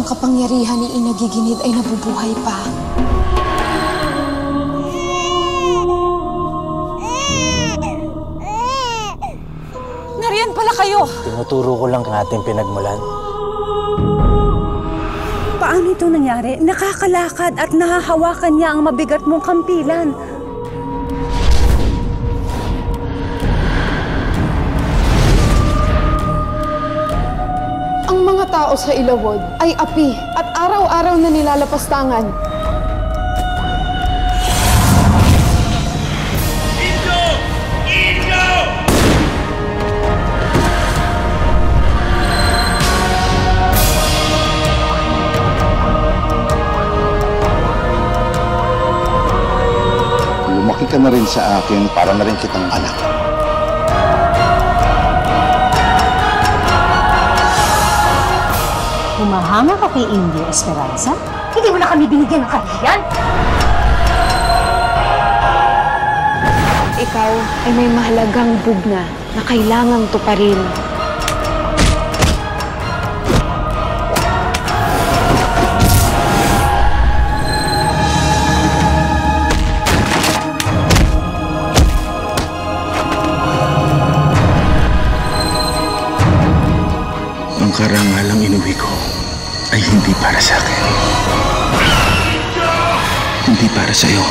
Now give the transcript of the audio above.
kapangyarihan ni Ina Giginid ay nabubuhay pa. Nariyan pala kayo! Tinuturo ko lang ang ating pinagmulan. Paano ito nangyari? Nakakalakad at nahahawakan niya ang mabigat mong kampilan. Ang mga tao sa Ilawod ay api at araw-araw na nilalapastangan. Inyo! Inyo! Lumaki ka na rin sa akin para na rin kitang anak. Humahanga ka kay Indio Esperanza? Hindi mo na kami binigyan ng kahiyan! Ikaw ay may mahalagang bugna na kailangang tuparin. Ang karangalang inuwi ko ay hindi para sa akin. Hindi para sa iyo.